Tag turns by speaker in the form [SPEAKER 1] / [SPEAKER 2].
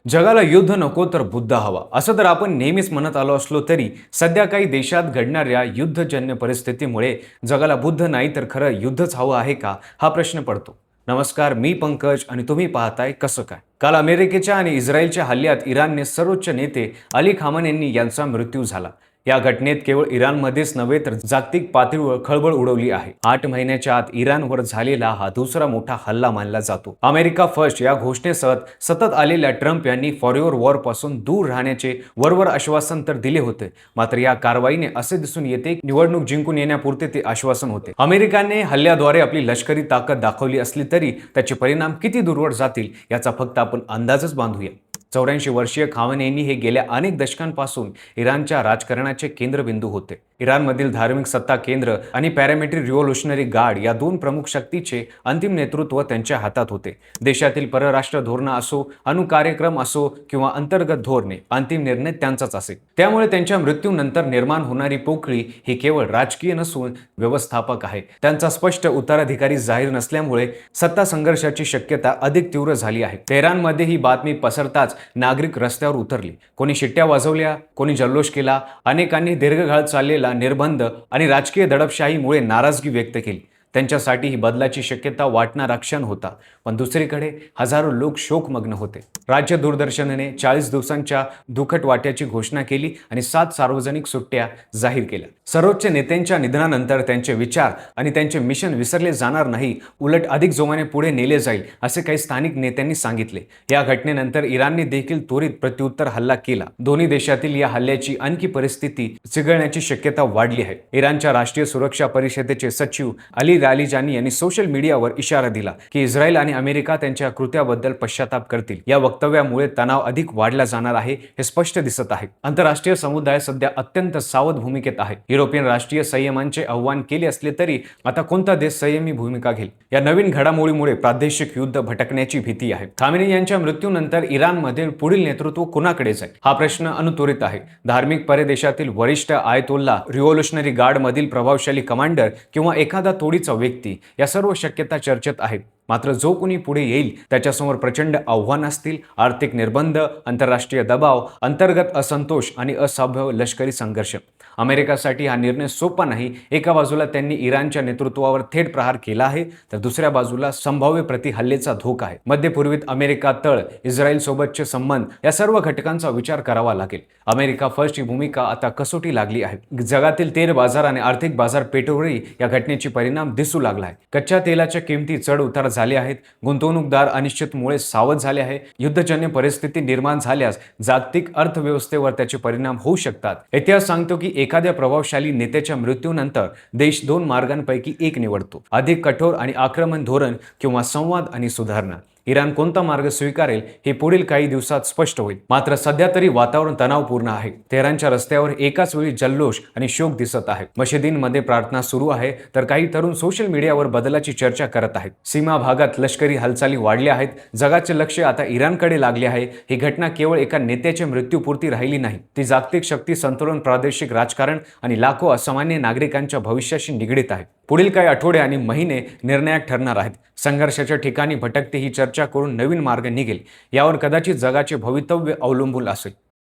[SPEAKER 1] जगाला युद्ध नको तर बुद्ध हवा असं तर आपण नेहमीच म्हणत आलो असलो तरी सध्या काही देशात घडणाऱ्या युद्धजन्य परिस्थितीमुळे जगाला बुद्ध नाही तर खरं युद्धच हवं आहे का हा प्रश्न पडतो. नमस्कार, मी पंकज आणि तुम्ही पाहताय कसं काय. काल अमेरिकेच्या आणि इस्रायलच्या हल्ल्यात इराणने सर्वोच्च नेते अली खामेनी यांचा मृत्यू झाला. या घटनेत केवळ इराणमध्येच नव्हे तर जागतिक पातळीवर खळबळ उडवली आहे. 8 महिन्याच्या आत इराणवर झालेला हा दुसरा मोठा हल्ला मानला जातो. अमेरिका फर्स्ट या घोषणेसह सतत आलेल्या ट्रम्प यांनी फॉरएव्हर वॉर पासून दूर राहण्याचे वरवर आश्वासन तर दिले होते, मात्र या कारवाईने असे दिसून येते निवडणूक जिंकून येण्यापुरते ते आश्वासन होते. अमेरिकेने हल्ल्याद्वारे आपली लष्करी ताकद दाखवली असली तरी त्याचे परिणाम किती दूरवर जातील याचा फक्त आपण अंदाजच बांधूया. 84 वर्षीय खामेनी हे गेल्या अनेक दशकांपासून इराणच्या राजकारणाचे केंद्रबिंदू होते. इराणमधील धार्मिक सत्ता केंद्र आणि पॅरामिलिटरी रिव्होल्युशनरी गार्ड या दोन प्रमुख शक्तीचे अंतिम नेतृत्व त्यांच्या हातात होते. देशातील परराष्ट्र धोरण असो, अणुकार्यक्रम असो किंवा अंतर्गत धोरणे, अंतिम निर्णय त्यांचाच असे. त्यामुळे त्यांच्या मृत्यूनंतर निर्माण होणारी पोकळी ही केवळ राजकीय नसून व्यवस्थापक आहे. त्यांचा स्पष्ट उत्तराधिकारी जाहीर नसल्यामुळे सत्ता संघर्षाची शक्यता अधिक तीव्र झाली आहे. तेहरानमध्ये ही बातमी पसरताच नागरिक रस्त्यावर उतरले. कोणी शिट्ट्या वाजवल्या, कोणी जल्लोष केला, अनेकांनी दीर्घकाळ चाललेला निर्बंध आणि राजकीय दडपशाहीमुळे नाराजगी व्यक्त केली. त्यांच्यासाठी ही बदलाची शक्यता वाटणारा क्षण होता. पण दुसरीकडे हजारो लोक शोकमग्न होते. राज्य दूरदर्शनने 40 दिवसांच्या दुखट वाट्याची घोषणा केली आणि 7 सार्वजनिक सुट्ट्या जाहीर केल्या. सर्वोच्च नेत्यांच्या निधनानंतर त्यांचे विचार आणि त्यांचे मिशन विसरले जाणार नाही, उलट अधिक जोमाने पुढे नेले जाईल असे काही स्थानिक नेत्यांनी सांगितले. या घटनेनंतर इराणने देखील त्वरित प्रत्युत्तर हल्ला केला. दोन्ही देशातील या हल्ल्याची आणखी परिस्थिती चिघळण्याची शक्यता वाढली आहे. इराणच्या राष्ट्रीय सुरक्षा परिषदेचे सचिव अली रालिजानी यांनी सोशल मीडियावर इशारा दिला की इस्रायल आणि अमेरिका त्यांच्या कृत्याबद्दल पश्चाताप करतील. या वक्तव्यामुळे तणाव अधिक वाढला जाणार आहे हे स्पष्ट दिसत आहे. आंतरराष्ट्रीय समुदाय सध्या अत्यंत सावध भूमिकेत आहे. युरोपियन राष्ट्रीय संयमांचे आव्हान केले असले तरी आता कोणता देश संयमी भूमिका घेईल या नवीन घडामोडीमुळे प्रादेशिक युद्ध भटकण्याची भीती आहे. खामेनी यांच्या मृत्यूनंतर इराणमध्ये पुढील नेतृत्व कुणाकडे जाईल हा प्रश्न अनुत्तरित आहे. धार्मिक परदेशातील वरिष्ठ आयतोल्ला, रिव्होल्युशनरी गार्ड मधील प्रभावशाली कमांडर किंवा एखादा तोडीचा व्यक्ती या सर्व शक्यता चर्चेत आहेत. मात्र जो कोणी पुढे येईल त्याच्यासमोर प्रचंड आव्हान असतील. आर्थिक निर्बंध, आंतरराष्ट्रीय दबाव, अंतर्गत असंतोष आणि असभ्य लष्करी संघर्ष. अमेरिकेसाठी हा निर्णय सोपा नाही. एका बाजूला त्यांनी इराणच्या नेतृत्वावर थेट प्रहार केला आहे, तर दुसऱ्या बाजूला संभाव्य प्रतिहल्लेचा धोका आहे. मध्यपूर्वीत अमेरिका तळ, इस्रायल सोबतचे संबंध या सर्व घटकांचा विचार करावा लागेल. अमेरिका फर्स्ट ही भूमिका आता कसोटी लागली आहे. जगातील तेल बाजार आणि आर्थिक बाजारपेठेवरही या घटनेचे परिणाम दिसू लागला आहे. कच्च्या तेलाच्या किमती चढ उतार झाले आहेत. गुंतवणूकदार अनिश्चिततेमुळे सावध झाले आहे. युद्धजन्य परिस्थिती निर्माण झाल्यास जागतिक अर्थव्यवस्थेवर त्याचे परिणाम होऊ शकतात. इतिहास सांगतो की एखाद्या प्रभावशाली नेत्याच्या मृत्यूनंतर देश 2 मार्गांपैकी एक निवडतो: अधिक कठोर आणि आक्रमक धोरण किंवा संवाद आणि सुधारणा. इराण कोणता मार्ग स्वीकारेल हे पुढील काही दिवसात स्पष्ट होईल. मात्र सध्या तरी वातावरण तणावपूर्ण आहे. तेहरानच्या रस्त्यावर एकाच वेळी जल्लोष आणि शोक दिसत आहे. मशिदींमध्ये प्रार्थना सुरू आहे, तर काही तरुण सोशल मीडियावर बदलाची चर्चा करत आहेत. सीमा भागात लष्करी हालचाली वाढल्या आहेत. जगाचे लक्ष आता इराणकडे लागले आहे. ही घटना केवळ एका नेत्याच्या मृत्यूपुरती राहिली नाही. ती जागतिक शक्ती संतुलन, प्रादेशिक राजकारण आणि लाखो असामान्य नागरिकांच्या भविष्याशी निगडीत आहे. पुढील काही आठवडे आणि महिने निर्णायक ठरणार आहेत. संघर्षाच्या ठिकाणी भटकते ही चर्चा करून नवीन मार्ग निघेल यावर कदाचित जगाचे भवितव्य अवलंबून असेल.